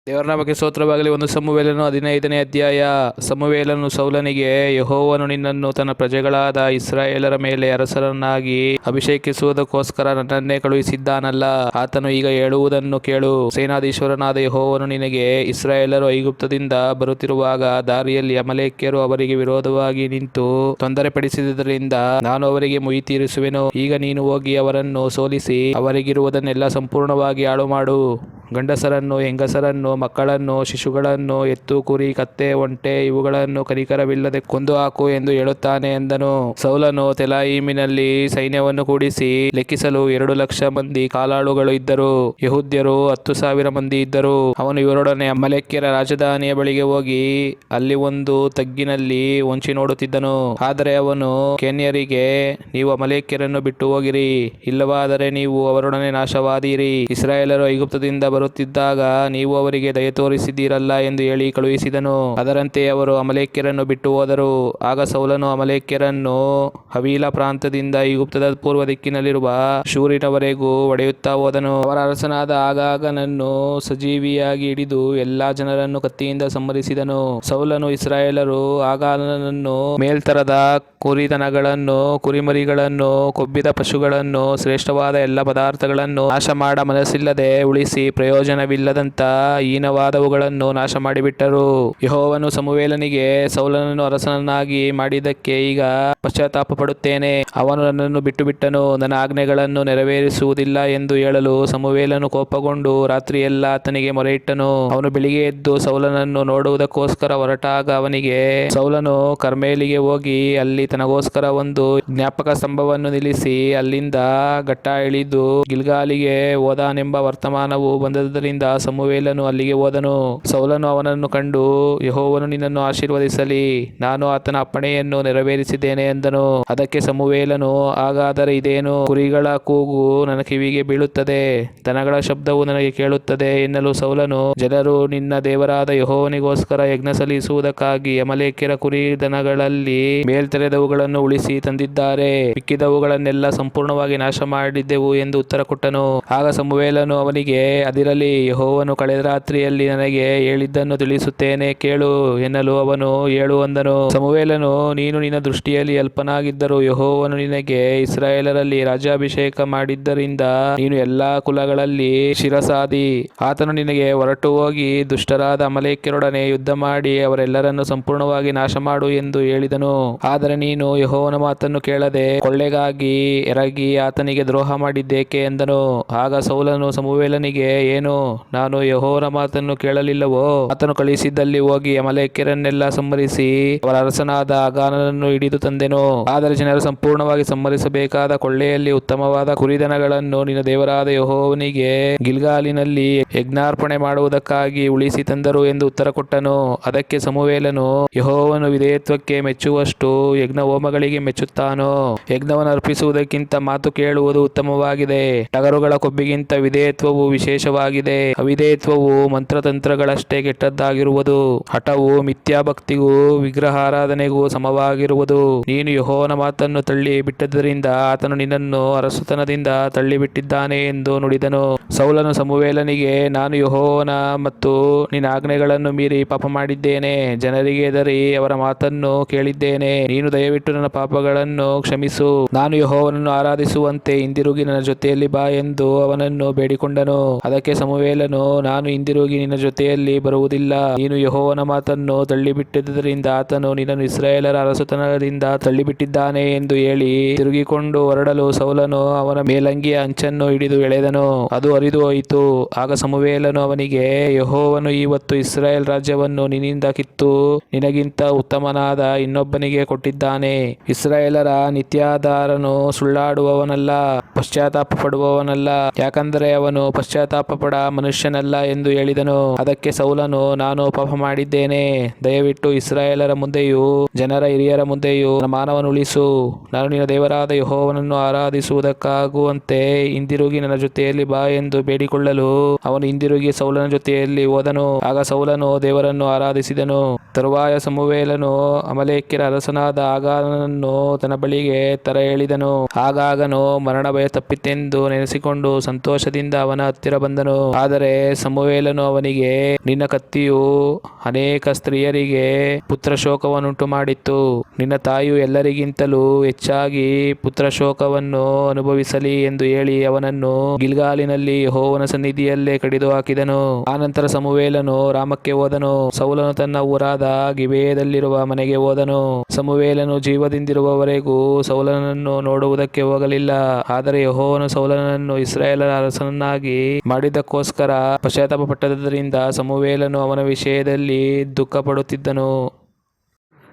ದೇವರ ನಾಮಕ್ಕೆ ಸ್ತೋತ್ರವಾಗಲಿ. ಒಂದು ಸಮುವೇಲನು 15ನೇ ಅಧ್ಯಾಯ. ಸಮುವೇಲನು ಸೌಲನಿಗೆ, ಯೆಹೋವನು ನಿನ್ನನ್ನು ತನ್ನ ಪ್ರಜೆಗಳಾದ ಇಸ್ರಾಯೇಲರ ಮೇಲೆ ಅರಸರನ್ನಾಗಿ ಅಭಿಷೇಕಿಸುವುದಕ್ಕೋಸ್ಕರ ನನ್ನನ್ನೇ ಕಳುಹಿಸಿದ್ದಾನಲ್ಲ. ಆತನು ಈಗ ಹೇಳುವುದನ್ನು ಕೇಳು. ಸೇನಾಧೀಶ್ವರನಾದ ಯೆಹೋವನು ನಿನಗೆ, ಇಸ್ರಾಯೇಲರು ಐಗುಪ್ತದಿಂದ ಬರುತ್ತಿರುವಾಗ ದಾರಿಯಲ್ಲಿ ಅಮಲೇಕ್ಯರು ಅವರಿಗೆ ವಿರೋಧವಾಗಿ ನಿಂತು ತೊಂದರೆಪಡಿಸಿದ್ದರಿಂದ ನಾನು ಅವರಿಗೆ ಮುಯ್ಯಿ ತೀರಿಸುವೆನು. ಈಗ ನೀನು ಹೋಗಿ ಅವರನ್ನು ಸೋಲಿಸಿ ಅವರಿಗಿರುವುದನ್ನೆಲ್ಲ ಸಂಪೂರ್ಣವಾಗಿ ಹಾಳುಮಾಡು. ಗಂಡಸರನ್ನು, ಹೆಂಗಸರನ್ನು, ಮಕ್ಕಳನ್ನು, ಶಿಶುಗಳನ್ನು, ಎತ್ತು, ಕುರಿ, ಕತ್ತೆ, ಒಂಟೆ ಇವುಗಳನ್ನು ಕನಿಕರವಿಲ್ಲದೆ ಕೊಂದು ಹಾಕು ಎಂದು ಹೇಳುತ್ತಾನೆ ಎಂದನು. ಸೌಲನು ತೆಲಾಯಿಮಿನಲ್ಲಿ ಸೈನ್ಯವನ್ನು ಕೂಡಿಸಿ ಲೆಕ್ಕಿಸಲು 2,00,000 ಮಂದಿ ಕಾಲಾಳುಗಳು ಇದ್ದರು. ಯೆಹೂದ್ಯರು 10,000 ಮಂದಿ ಇದ್ದರು. ಅವನು ಇವರೊಡನೆ ಅಮಲೇಕ್ಯರ ರಾಜಧಾನಿಯ ಬಳಿಗೆ ಹೋಗಿ ಅಲ್ಲಿ ಒಂದು ತಗ್ಗಿನಲ್ಲಿ ಹೊಂಚಿ ನೋಡುತ್ತಿದ್ದನು. ಆದರೆ ಅವನು ಕೇನ್ಯರಿಗೆ, ನೀವು ಅಮಲೇಕ್ಯರನ್ನು ಬಿಟ್ಟು ಹೋಗಿರಿ, ಇಲ್ಲವಾದರೆ ನೀವು ಅವರೊಡನೆ ನಾಶವಾದೀರಿ. ಇಸ್ರಾಯೇಲರು ಐಗುಪ್ತದಿಂದ ಬರುತ್ತಿದ್ದಾಗ ನೀವು ಅವರಿಗೆ ದಯೆ ತೋರಿಸಿದ್ದೀರಲ್ಲ ಎಂದು ಹೇಳಿ ಕಳುಹಿಸಿದನು. ಅದರಂತೆ ಅವರು ಅಮಲೇಕ್ಯರನ್ನು ಬಿಟ್ಟು ಹೋದರು. ಆಗ ಸೌಲನು ಅಮಲೇಕ್ಯರನ್ನು ಹವೀಲಾ ಪ್ರಾಂತ್ಯದಿಂದ ಐಗುಪ್ತದ ಪೂರ್ವ ದಿಕ್ಕಿನಲ್ಲಿರುವ ಶೂರಿನವರೆಗೂ ಹೊಡೆಯುತ್ತಾ ಹೋದನು. ಅವರ ಅರಸನಾದ ಆಗಾಗನನ್ನು ಸಜೀವಿಯಾಗಿ ಹಿಡಿದು ಎಲ್ಲಾ ಜನರನ್ನು ಕತ್ತಿಯಿಂದ ಸಂಹರಿಸಿದನು. ಸೌಲನು ಇಸ್ರಾಯೇಲರು ಆಗಾಗನನ್ನು ಮೇಲ್ತರದ ಕುರಿದನಗಳನ್ನು, ಕುರಿಮರಿಗಳನ್ನು, ಕೊಬ್ಬಿದ ಪಶುಗಳನ್ನು, ಶ್ರೇಷ್ಠವಾದ ಎಲ್ಲ ಪದಾರ್ಥಗಳನ್ನು ನಾಶ ಮಾಡ ಮನಸ್ಸಿಲ್ಲದೆ ಉಳಿಸಿ ಪ್ರಯೋಜನವಿಲ್ಲದಂತ ಹೀನವಾದವುಗಳನ್ನು ನಾಶ ಮಾಡಿಬಿಟ್ಟರು. ಯೆಹೋವನು ಸಮುವೇಲನಿಗೆ, ಸೌಲನನ್ನು ಅರಸನನ್ನಾಗಿ ಮಾಡಿದ್ದಕ್ಕೆ ಈಗ ಪಶ್ಚಾತ್ತಾಪ ಪಡುತ್ತೇನೆ. ಅವನು ನನ್ನನ್ನು ಬಿಟ್ಟುಬಿಟ್ಟನು, ನನ್ನ ಆಜ್ಞೆಗಳನ್ನು ನೆರವೇರಿಸುವುದಿಲ್ಲ ಎಂದು ಹೇಳಲು ಸಮುವೇಲನು ಕೋಪಗೊಂಡು ರಾತ್ರಿಯೆಲ್ಲ ಆತನಿಗೆ ಮೊರೆಯಿಟ್ಟನು. ಅವನು ಬೆಳಿಗ್ಗೆ ಎದ್ದು ಸೌಲನನ್ನು ನೋಡುವುದಕ್ಕೋಸ್ಕರ ಹೊರಟಾಗ ಅವನಿಗೆ, ಸೌಲನು ಕರ್ಮೇಲಿಗೆ ಹೋಗಿ ಅಲ್ಲಿ ತನಗೋಸ್ಕರ ಒಂದು ಜ್ಞಾಪಕ ಸ್ತಂಭವನ್ನು ನಿಲ್ಲಿಸಿ ಅಲ್ಲಿಂದ ಘಟ್ಟ ಇಳಿದು ಗಿಲ್ಗಾಲಿಗೆ ಹೋದಾನೆಂಬ ವರ್ತಮಾನವು ಬಂದದ್ದರಿಂದ ಸಮುವೇಲನು ಅಲ್ಲಿಗೆ ಹೋದನು. ಸೌಲನು ಅವನನ್ನು ಕಂಡು, ಯೆಹೋವನು ನಿನ್ನನ್ನು ಆಶೀರ್ವದಿಸಲಿ, ನಾನು ಆತನ ಅಪ್ಪಣೆಯನ್ನು ನೆರವೇರಿಸಿದ್ದೇನೆ ಎಂದನು. ಅದಕ್ಕೆ ಸಮುವೇಲನು, ಹಾಗಾದರೆ ಇದೇನು? ಕುರಿಗಳ ಕೂಗು ನನ್ನ ಕಿವಿಗೆ ಬೀಳುತ್ತದೆ, ದನಗಳ ಶಬ್ದವು ನನಗೆ ಕೇಳುತ್ತದೆ ಎನ್ನಲು ಸೌಲನು, ಜನರು ನಿನ್ನ ದೇವರಾದ ಯೆಹೋವನಿಗೋಸ್ಕರ ಯಜ್ಞ ಸಲ್ಲಿಸುವುದಕ್ಕಾಗಿ ಅಮಲೇಕ್ಯರ ಕುರಿ ದನಗಳಲ್ಲಿ ಮೇಲ್ತೆರೆದವುಗಳನ್ನು ಉಳಿಸಿ ತಂದಿದ್ದಾರೆ, ಮಿಕ್ಕಿದವುಗಳನ್ನೆಲ್ಲ ಸಂಪೂರ್ಣವಾಗಿ ನಾಶ ಮಾಡಿದ್ದೆವು ಎಂದು ಉತ್ತರ ಕೊಟ್ಟನು. ಆಗ ಸಮುವೇಲನು ಅವನಿಗೆ, ಅದಿರಲಿ, ಯೆಹೋವನು ಕಳೆದ ರಾತ್ರಿಯಲ್ಲಿ ನನಗೆ ಹೇಳಿದ್ದನ್ನು ತಿಳಿಸುತ್ತೇನೆ, ಕೇಳು ಎನ್ನಲು ಅವನು, ಹೇಳು ಅಂದನು. ಸಮುವೇಲನು, ನೀನು ನಿನ್ನ ದೃಷ್ಟಿಯಲ್ಲಿ ಅಲ್ಪನಾಗಿದ್ದರೂ ಯೆಹೋವನು ನಿನಗೆ ಇಸ್ರಾಯೇಲರಲ್ಲಿ ರಾಜ್ಯಾಭಿಷೇಕ ಮಾಡಿದ್ದರಿಂದ ನೀನು ಎಲ್ಲಾ ಕುಲಗಳಲ್ಲಿ ಶಿರಸಾದಿ. ಆತನು ನಿನಗೆ, ಹೊರಟು ಹೋಗಿ ದುಷ್ಟರಾದ ಅಮಲೇಕ್ಯರೊಡನೆ ಯುದ್ಧ ಮಾಡಿ ಅವರೆಲ್ಲರನ್ನು ಸಂಪೂರ್ಣವಾಗಿ ನಾಶ ಮಾಡು ಎಂದು ಹೇಳಿದನು. ಆದರೆ ನೀನು ಯೆಹೋವನ ಮಾತನ್ನು ಕೇಳದೆ ಕೊಳ್ಳೆಗಾಗಿ ಎರಗಿ ಆತನಿಗೆ ದ್ರೋಹ ಮಾಡಿದ್ದೇಕೆ ಎಂದನು. ಆಗ ಸೌಲನು ಸಮುವೇಲನಿಗೆ, ಏನು, ನಾನು ಯೆಹೋವನ ಮಾತನ್ನು ಕೇಳಲಿಲ್ಲವೋ? ಆತನು ಕಳುಹಿಸಿದ್ದಲ್ಲಿ ಹೋಗಿ ಅಮಲೇಕ್ಯರನ್ನೆಲ್ಲ ಸಂಹರಿಸಿ ಅವರ ಅರಸನಾದ ಆಗಾಗನನ್ನು ಹಿಡಿದು ತಂದೆನು. ಆದರೆ ಜನರು ಸಂಪೂರ್ಣವಾಗಿ ಸಂಹರಿಸಬೇಕಾದ ಕೊಳ್ಳೆಯಲ್ಲಿ ಉತ್ತಮವಾದ ಕುರಿದನಗಳನ್ನು ನಿನ್ನ ದೇವರಾದ ಯೆಹೋವನಿಗೆ ಗಿಲ್ಗಾಲಿನಲ್ಲಿ ಯಜ್ಞಾರ್ಪಣೆ ಮಾಡುವುದಕ್ಕಾಗಿ ಉಳಿಸಿ ತಂದರು ಎಂದು ಉತ್ತರ ಕೊಟ್ಟನು. ಅದಕ್ಕೆ ಸಮುವೇಲನು, ಯೆಹೋವನು ವಿಧೇಯತ್ವಕ್ಕೆ ಮೆಚ್ಚುವಷ್ಟು ಯಜ್ಞ ಹೋಮಗಳಿಗೆ ಮೆಚ್ಚುತ್ತಾನೋ? ಯಜ್ಞವನ್ನು ಅರ್ಪಿಸುವುದಕ್ಕಿಂತ ಮಾತು ಕೇಳುವುದು ಉತ್ತಮವಾಗಿದೆ, ಟಗರುಗಳ ಕೊಬ್ಬಿಗಿಂತ ವಿಧೇಯತ್ವವು ವಿಶೇಷವಾಗಿದೆ. ಅವಿಧೇಯತ್ವವು ಮಂತ್ರತಂತ್ರಗಳಷ್ಟೇ ಕೆಟ್ಟದ್ದಾಗಿರುವುದು, ಹಠವು ಮಿಥ್ಯಾಭಕ್ತಿಗೂ ವಿಗ್ರಹಾರಾಧನೆಗೂ ಸಮವಾಗಿರುವುದು. ನೀನು ಯೆಹೋವನ ಮಾತನ್ನು ತಳ್ಳಿ ಬಿಟ್ಟದ್ದರಿಂದ ಆತನು ನಿನ್ನನ್ನು ಅರಸುತನದಿಂದ ತಳ್ಳಿಬಿಟ್ಟಿದ್ದಾನೆ ಎಂದು ನುಡಿದನು. ಸೌಲನು ಸಮುವೇಲನಿಗೆ, ನಾನು ಯೆಹೋವನ ಮತ್ತು ನಿನ್ನ ಆಜ್ಞೆಗಳನ್ನು ಮೀರಿ ಪಾಪ ಮಾಡಿದ್ದೇನೆ, ಜನರಿಗೆ ಹೆದರಿ ಅವರ ಮಾತನ್ನು ಕೇಳಿದ್ದೇನೆ. ನೀನು ದಯವಿಟ್ಟು ನನ್ನ ಪಾಪಗಳನ್ನು ಕ್ಷಮಿಸು, ನಾನು ಯೆಹೋವನನ್ನು ಆರಾಧಿಸುವಂತೆ ಹಿಂದಿರುಗಿ ನನ್ನ ಜೊತೆಯಲ್ಲಿ ಬಾ ಎಂದು ಅವನನ್ನು ಬೇಡಿಕೊಂಡನು. ಅದಕ್ಕೆ ಸಮುವೇಲನು, ನಾನು ಹಿಂದಿರುಗಿ ನಿನ್ನ ಜೊತೆಯಲ್ಲಿ ಬರುವುದಿಲ್ಲ, ನೀನು ಯೆಹೋವನ ಮಾತನ್ನು ತಳ್ಳಿಬಿಟ್ಟಿದ್ದರಿಂದ ಆತನು ನಿನ್ನನ್ನು ಇಸ್ರಾಯೇಲರ ಅರಸುತನದಿಂದ ತಳ್ಳಿಬಿಟ್ಟಿದ್ದಾನೆ ಎಂದು ಹೇಳಿ ತಿರುಗಿಕೊಂಡು ಹೊರಡಲು ಸೌಲನು ಅವನ ಮೇಲಂಗಿಯ ಅಂಚನ್ನು ಹಿಡಿದು ಎಳೆದನು, ಅದು ಹರಿದು ಹೋಯಿತು. ಆಗ ಸಮುವೇಲನು ಅವನಿಗೆ, ಯೆಹೋವನು ಇವತ್ತು ಇಸ್ರಾಯೇಲ್ ರಾಜ್ಯವನ್ನು ನಿನ್ನಿಂದ ಕಿತ್ತು ನಿನಗಿಂತ ಉತ್ತಮನಾದ ಇನ್ನೊಬ್ಬನಿಗೆ ಕೊಟ್ಟಿದ್ದಾನೆ. ಇಸ್ರಾಯೇಲರ ನಿತ್ಯಾಧಾರನು ಸುಳ್ಳಾಡುವವನಲ್ಲ, ಪಶ್ಚಾತ್ತಾಪ ಪಡುವವನಲ್ಲ, ಯಾಕಂದರೆ ಅವನು ಪಶ್ಚಾತ್ತಾಪ ಪಡ ಮನುಷ್ಯನಲ್ಲ ಎಂದು ಹೇಳಿದನು. ಅದಕ್ಕೆ ಸೌಲನು, ನಾನು ಪಾಪ ಮಾಡಿದ್ದೇನೆ, ದಯವಿಟ್ಟು ಇಸ್ರಾಯೇಲರ ಮುಂದೆಯೂ ಜನರ ಹಿರಿಯರ ಮುಂದೆಯೂ ನನ್ನ ಮಾನವನ್ನು ಉಳಿಸು. ನಾನು ನಿನ್ನ ದೇವರಾದ ಯೆಹೋವನನ್ನು ಆರಾಧಿಸುವುದಕ್ಕಾಗುವಂತೆ ಹಿಂದಿರುಗಿ ನನ್ನ ಜೊತೆಯಲ್ಲಿ ಬಾ ಎಂದು ಬೇಡಿಕೊಳ್ಳಲು ಅವನು ಹಿಂದಿರುಗಿ ಸೌಲನ ಜೊತೆಯಲ್ಲಿ ಹೋದನು. ಆಗ ಸೌಲನು ದೇವರನ್ನು ಆರಾಧಿಸಿದನು. ತರುವಾಯ ಸಮುವೇಲನು ಅಮಲೇಕ್ಯರ ಅರಸನಾದ ಆಗಾಗನನ್ನು ತನ್ನ ಬಳಿಗೆ ತರ ಹೇಳಿದನು. ಆಗಾಗನು ಮರಣ ಭಯ ತಪ್ಪಿತೆಂದು ನೆನೆಸಿಕೊಂಡು ಸಂತೋಷದಿಂದ ಅವನ ಹತ್ತಿರ ಬಂದನು. ಎಂದನು. ಆದರೆ ಸಮುವೇಲನು ಅವನಿಗೆ, ನಿನ್ನ ಕತ್ತಿಯು ಅನೇಕ ಸ್ತ್ರೀಯರಿಗೆ ಪುತ್ರಶೋಕವನ್ನುಂಟು ಮಾಡಿತ್ತು, ನಿನ್ನ ತಾಯಿಯು ಎಲ್ಲರಿಗಿಂತಲೂ ಹೆಚ್ಚಾಗಿ ಪುತ್ರಶೋಕವನ್ನು ಅನುಭವಿಸಲಿ ಎಂದು ಹೇಳಿ ಅವನನ್ನು ಗಿಲ್ಗಾಲಿನಲ್ಲಿ ಯೆಹೋವನ ಸನ್ನಿಧಿಯಲ್ಲೇ ಕಡಿದು ಹಾಕಿದನು. ಆನಂತರ ಸಮುವೇಲನು ರಾಮಕ್ಕೆ ಹೋದನು. ಸೌಲನು ತನ್ನ ಊರಾದ ಗಿಬೆಯದಲ್ಲಿರುವ ಮನೆಗೆ ಹೋದನು. ಸಮುವೇಲನು ಜೀವದಿಂದಿರುವವರೆಗೂ ಸೌಲನನ್ನು ನೋಡುವುದಕ್ಕೆ ಹೋಗಲಿಲ್ಲ. ಆದರೆ ಯೆಹೋವನು ಸೌಲನನ್ನು ಇಸ್ರಾಯೇಲರ ಅರಸನನ್ನಾಗಿ ಮಾಡಿದ್ದಕ್ಕೋಸ್ಕರ ಪಶ್ಚಾತ್ತಾಪಪಟ್ಟದ್ದರಿಂದ ಸಮುವೇಲನು ಅವನ ವಿಷಯದಲ್ಲಿ ದುಃಖಪಡುತ್ತಿದ್ದನು.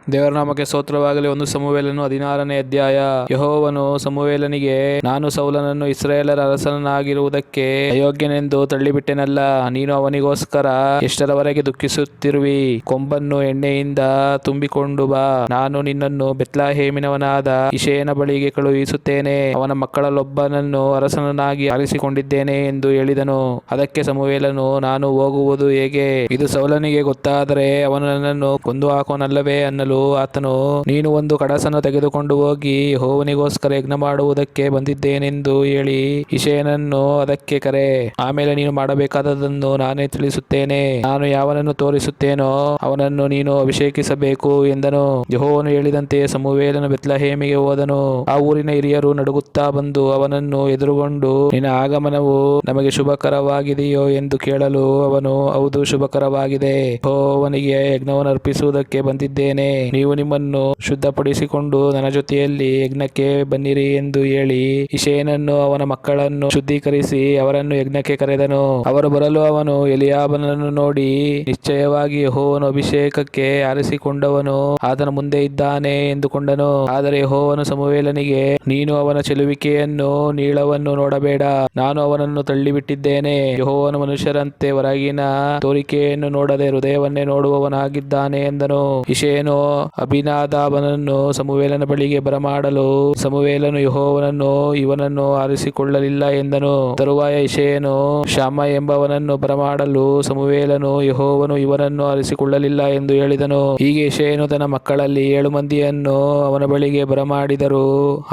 ದೇವರ ನಾಮಕ್ಕೆ ಸ್ತೋತ್ರವಾಗಲಿ. 1 ಸಮುವೇಲನು 16ನೇ ಅಧ್ಯಾಯ. ಯೆಹೋವನು ಸಮುವೇಲನಿಗೆ, ನಾನು ಸೌಲನನ್ನು ಇಸ್ರಾಯೇಲರ ಅರಸನಾಗಿರುವುದಕ್ಕೆ ಅಯೋಗ್ಯನೆಂದು ತಳ್ಳಿಬಿಟ್ಟೆನಲ್ಲ, ನೀನು ಅವನಿಗೋಸ್ಕರ ಎಷ್ಟರವರೆಗೆ ದುಃಖಿಸುತ್ತಿರುವಿ? ಕೊಂಬನ್ನು ಎಣ್ಣೆಯಿಂದ ತುಂಬಿಕೊಂಡು ಬಾ, ನಾನು ನಿನ್ನನ್ನು ಬೆತ್ಲೆಹೇಮಿನವನಾದ ಇಷಯನ ಬಳಿಗೆ ಕಳುಹಿಸುತ್ತೇನೆ, ಅವನ ಮಕ್ಕಳಲ್ಲೊಬ್ಬನನ್ನು ಅರಸನನ್ನಾಗಿ ಆರಿಸಿಕೊಂಡಿದ್ದೇನೆ ಎಂದು ಹೇಳಿದನು. ಅದಕ್ಕೆ ಸಮುವೇಲನು, ನಾನು ಹೋಗುವುದು ಹೇಗೆ? ಇದು ಸೌಲನಿಗೆ ಗೊತ್ತಾದರೆ ಅವನು ನನ್ನನ್ನು ಕೊಂದು ಹಾಕುವನಲ್ಲವೇ ಅನ್ನಲು ಆತನು, ನೀನು ಒಂದು ಕಡಸನ್ನು ತೆಗೆದುಕೊಂಡು ಹೋಗಿ ಯೆಹೋವನಿಗೋಸ್ಕರ ಯಜ್ಞ ಮಾಡುವುದಕ್ಕೆ ಬಂದಿದ್ದೇನೆಂದು ಹೇಳಿ ಇಷಯನನ್ನು ಅದಕ್ಕೆ ಕರೆ. ಆಮೇಲೆ ನೀನು ಮಾಡಬೇಕಾದದನ್ನು ನಾನೇ ತಿಳಿಸುತ್ತೇನೆ. ನಾನು ಯಾವನನ್ನು ತೋರಿಸುತ್ತೇನೋ ಅವನನ್ನು ನೀನು ಅಭಿಷೇಕಿಸಬೇಕು ಎಂದನು. ಯೆಹೋವನು ಹೇಳಿದಂತೆ ಸಮುವೇಲನು ಬೆತ್ಲೆಹೇಮಿಗೆ ಹೋದನು. ಆ ಊರಿನ ಹಿರಿಯರು ನಡುಗುತ್ತಾ ಬಂದು ಅವನನ್ನು ಎದುರುಗೊಂಡು, ನಿನ್ನ ಆಗಮನವು ನಮಗೆ ಶುಭಕರವಾಗಿದೆಯೋ ಎಂದು ಕೇಳಲು ಅವನು, ಹೌದು, ಶುಭಕರವಾಗಿದೆ. ಯೆಹೋವನಿಗೆ ಯಜ್ಞವನ್ನು ಅರ್ಪಿಸುವುದಕ್ಕೆ ಬಂದಿದ್ದೇನೆ. ನೀವು ನಿಮ್ಮನ್ನು ಶುದ್ಧಪಡಿಸಿಕೊಂಡು ನನ್ನ ಜೊತೆಯಲ್ಲಿ ಯಜ್ಞಕ್ಕೆ ಬನ್ನಿರಿ ಎಂದು ಹೇಳಿ ಇಷಯನನ್ನು ಅವನ ಮಕ್ಕಳನ್ನು ಶುದ್ಧೀಕರಿಸಿ ಅವರನ್ನು ಯಜ್ಞಕ್ಕೆ ಕರೆದನು. ಅವರು ಬರಲು ಅವನು ಎಲಿಯಾಬನನ್ನು ನೋಡಿ, ನಿಶ್ಚಯವಾಗಿ ಯೆಹೋವನು ಅಭಿಷೇಕಕ್ಕೆ ಆರಿಸಿಕೊಂಡವನು ಆತನ ಮುಂದೆ ಇದ್ದಾನೆ ಎಂದುಕೊಂಡನು. ಆದರೆ ಯೆಹೋವನು ಸಮುವೇಲನಿಗೆ, ನೀನು ಅವನ ಚೆಲುವಿಕೆಯನ್ನು ನೀಳವನ್ನು ನೋಡಬೇಡ, ನಾನು ಅವನನ್ನು ತಳ್ಳಿಬಿಟ್ಟಿದ್ದೇನೆ. ಯೆಹೋವನು ಮನುಷ್ಯರಂತೆ ಹೊರಗಿನ ತೋರಿಕೆಯನ್ನು ನೋಡದೆ ಹೃದಯವನ್ನೇ ನೋಡುವವನಾಗಿದ್ದಾನೆ ಎಂದನು. ಇಷಯನು ಅಬೀನಾದಾಬನನ್ನು ಸಮುವೇಲನ ಬಳಿಗೆ ಬರಮಾಡಲು ಸಮುವೇಲನು ಯೆಹೋವನನ್ನು ಇವನನ್ನು ಆರಿಸಿಕೊಳ್ಳಲಿಲ್ಲ ಎಂದನು. ತರುವಾಯ ಇಷಯನು ಶಾಮ ಎಂಬವನನ್ನು ಬರಮಾಡಲು ಸಮುವೇಲನು ಯೆಹೋವನು ಇವನನ್ನು ಆರಿಸಿಕೊಳ್ಳಲಿಲ್ಲ ಎಂದು ಹೇಳಿದನು. ಹೀಗೆ ಇಷಯನು ತನ್ನ ಮಕ್ಕಳಲ್ಲಿ 7 ಮಂದಿಯನ್ನು ಅವನ ಬಳಿಗೆ ಬರಮಾಡಿದರು.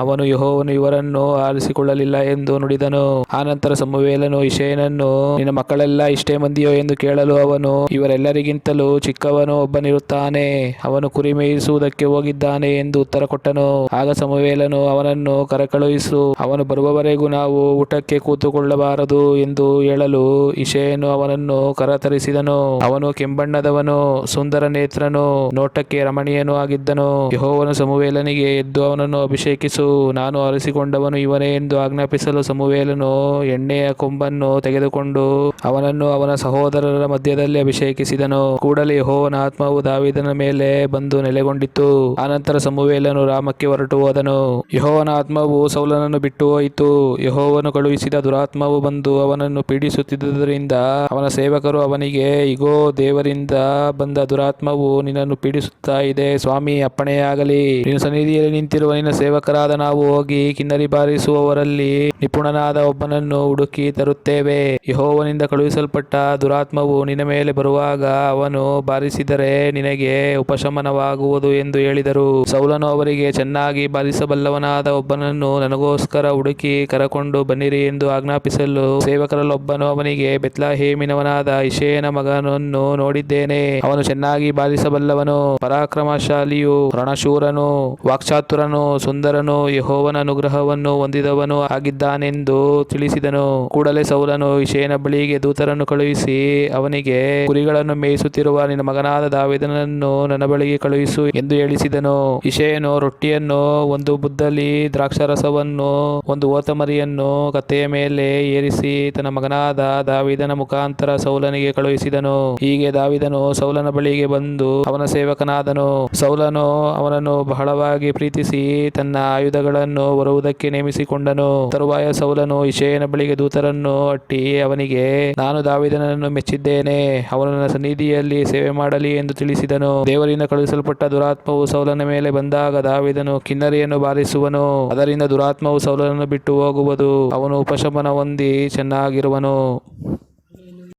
ಅವನು ಯೆಹೋವನು ಇವರನ್ನು ಆರಿಸಿಕೊಳ್ಳಲಿಲ್ಲ ಎಂದು ನುಡಿದನು. ಆನಂತರ ಸಮುವೇಲನು ಇಷಯನನ್ನು, ನಿನ್ನ ಮಕ್ಕಳೆಲ್ಲ ಇಷ್ಟೇ ಮಂದಿಯೋ ಎಂದು ಕೇಳಲು ಅವನು, ಇವರೆಲ್ಲರಿಗಿಂತಲೂ ಚಿಕ್ಕವನು ಒಬ್ಬನಿರುತ್ತಾನೆ, ಅವನು ಕುರಿ ಮೇಯಿಸುವುದಕ್ಕೆ ಹೋಗಿದ್ದಾನೆ ಎಂದು ಉತ್ತರ ಕೊಟ್ಟನು. ಆಗ ಸಮುವೇಲನು ಅವನನ್ನು ಕರೆಕಳುಹಿಸು, ಅವನು ಬರುವವರೆಗೂ ನಾವು ಊಟಕ್ಕೆ ಕೂತುಕೊಳ್ಳಬಾರದು ಎಂದು ಹೇಳಲು ಇಷಯನು ಅವನನ್ನು ಕರತರಿಸಿದನು. ಅವನು ಕೆಂಬಣ್ಣದವನು, ಸುಂದರ ನೇತ್ರನು, ನೋಟಕ್ಕೆ ರಮಣೀಯನೂ ಆಗಿದ್ದನು. ಯೆಹೋವನು ಸಮುವೇಲನಿಗೆ, ಎದ್ದು ಅವನನ್ನು ಅಭಿಷೇಕಿಸು, ನಾನು ಆರಿಸಿಕೊಂಡವನು ಇವನೇ ಎಂದು ಆಜ್ಞಾಪಿಸಲು ಸಮುವೇಲನು ಎಣ್ಣೆಯ ಕೊಂಬನ್ನು ತೆಗೆದುಕೊಂಡು ಅವನನ್ನು ಅವನ ಸಹೋದರರ ಮಧ್ಯದಲ್ಲಿ ಅಭಿಷೇಕಿಸಿದನು. ಕೂಡಲೇ ಯೆಹೋವನ ಆತ್ಮವು ದಾವೀದನ ಮೇಲೆ ಬಂದು ನೆಲೆಗೊಂಡಿತು. ಆನಂತರ ಸಮುವೇಲನು ರಾಮಕ್ಕೆ ಹೊರಟು ಹೋದನು. ಯೆಹೋವನ ಆತ್ಮವು ಸೌಲನನ್ನು ಬಿಟ್ಟು ಹೋಯಿತು. ಯೆಹೋವನು ಕಳುಹಿಸಿದ ದುರಾತ್ಮವು ಬಂದು ಅವನನ್ನು ಪೀಡಿಸುತ್ತಿದ್ದುದರಿಂದ ಅವನ ಸೇವಕರು ಅವನಿಗೆ, ಇಗೋ, ದೇವರಿಂದ ಬಂದ ದುರಾತ್ಮವು ನಿನ್ನನ್ನು ಪೀಡಿಸುತ್ತಾ ಇದೆ. ಸ್ವಾಮಿ, ಅಪ್ಪಣೆಯಾಗಲಿ, ನಿನ್ನ ಸನ್ನಿಧಿಯಲ್ಲಿ ನಿಂತಿರುವ ನಿನ್ನ ಸೇವಕರಾದ ನಾವು ಹೋಗಿ ಕಿನ್ನರಿ ಬಾರಿಸುವವರಲ್ಲಿ ನಿಪುಣನಾದ ಒಬ್ಬನನ್ನು ಹುಡುಕಿ ತರುತ್ತೇವೆ. ಯೆಹೋವನಿಂದ ಕಳುಹಿಸಲ್ಪಟ್ಟ ದುರಾತ್ಮವು ನಿನ್ನ ಮೇಲೆ ಬರುವಾಗ ಅವನು ಬಾರಿಸಿದರೆ ನಿನಗೆ ಉಪಶಮನವಾಗುವುದು ಎಂದು ಹೇಳಿದರು. ಸೌಲನು ಅವರಿಗೆ, ಚೆನ್ನಾಗಿ ಬಾರಿಸಬಲ್ಲವನಾದ ಒಬ್ಬನನ್ನು ನನಗೋಸ್ಕರ ಹುಡುಕಿ ಕರಕೊಂಡು ಬನ್ನಿರಿ ಎಂದು ಆಜ್ಞಾಪಿಸಲು ಸೇವಕರಲ್ಲೊಬ್ಬನು ಅವನಿಗೆ, ಬೆತ್ಲೆಹೇಮಿನವನಾದ ಇಷಯನ ಮಗನನ್ನು ನೋಡಿದ್ದೇನೆ, ಅವನು ಚೆನ್ನಾಗಿ ಬಾರಿಸಬಲ್ಲವನು, ಪರಾಕ್ರಮಶಾಲಿಯು, ರಣಶೂರನು, ವಾಕ್ಚಾತುರನು, ಸುಂದರನು, ಯೆಹೋವನ ಅನುಗ್ರಹವನ್ನು ಹೊಂದಿದವನು ಆಗಿದ್ದಾನೆಂದು ತಿಳಿಸಿದನು. ಕೂಡಲೇ ಸೌಲನು ಇಷಯನ ಬಳಿಗೆ ದೂತರನ್ನು ಕಳುಹಿಸಿ ಅವನಿಗೆ, ಕುರಿಗಳನ್ನು ಮೇಯಿಸುತ್ತಿರುವ ನಿನ್ನ ಮಗನಾದ ದಾವೀದನನ್ನು ನನ್ನ ಬಳಿಗೆ ಕಳುಹಿಸು ಎಂದು ಹೇಳಿಸಿದನು. ಇಷಯನು ರೊಟ್ಟಿಯನ್ನು, ಒಂದು ಬುದ್ದಲಿ ದ್ರಾಕ್ಷಾರಸವನ್ನು, ಒಂದು ಹೋತಮರಿಯನ್ನು ಕತ್ತೆಯ ಮೇಲೆ ಏರಿಸಿ ತನ್ನ ಮಗನಾದ ದಾವೀದನ ಮುಖಾಂತರ ಸೌಲನಿಗೆ ಕಳುಹಿಸಿದನು. ಹೀಗೆ ದಾವೀದನು ಸೌಲನ ಬಳಿಗೆ ಬಂದು ಅವನ ಸೇವಕನಾದನು. ಸೌಲನು ಅವನನ್ನು ಬಹಳವಾಗಿ ಪ್ರೀತಿಸಿ ತನ್ನ ಆಯುಧಗಳನ್ನು ಹೊರುವುದಕ್ಕೆ ನೇಮಿಸಿಕೊಂಡನು. ತರುವಾಯ ಸೌಲನು ಇಷಯನ ಬಳಿಗೆ ದೂತರನ್ನು ಅಟ್ಟಿ ಅವನಿಗೆ, ನಾನು ದಾವೀದನನ್ನು ಮೆಚ್ಚಿದ್ದೇನೆ, ಅವನು ನನ್ನ ಸನ್ನಿಧಿಯಲ್ಲಿ ಸೇವೆ ಮಾಡಲಿ ಎಂದು ತಿಳಿಸಿದನು. ದೇವರಿಂದ ಕಳುಹಿಸಲ್ಪಟ್ಟ ದುರಾತ್ಮವು ಸೌಲನ ಮೇಲೆ ಬಂದಾಗ ದಾವೀದನು ಕಿನ್ನರಿಯನ್ನು ಬಾರಿಸುವನು. ಅದರಿಂದ ದುರಾತ್ಮವು ಸೌಲನನ್ನು ಬಿಟ್ಟು ಹೋಗುವುದು, ಅವನು ಉಪಶಮನ ಹೊಂದಿ ಚೆನ್ನಾಗಿರುವನು.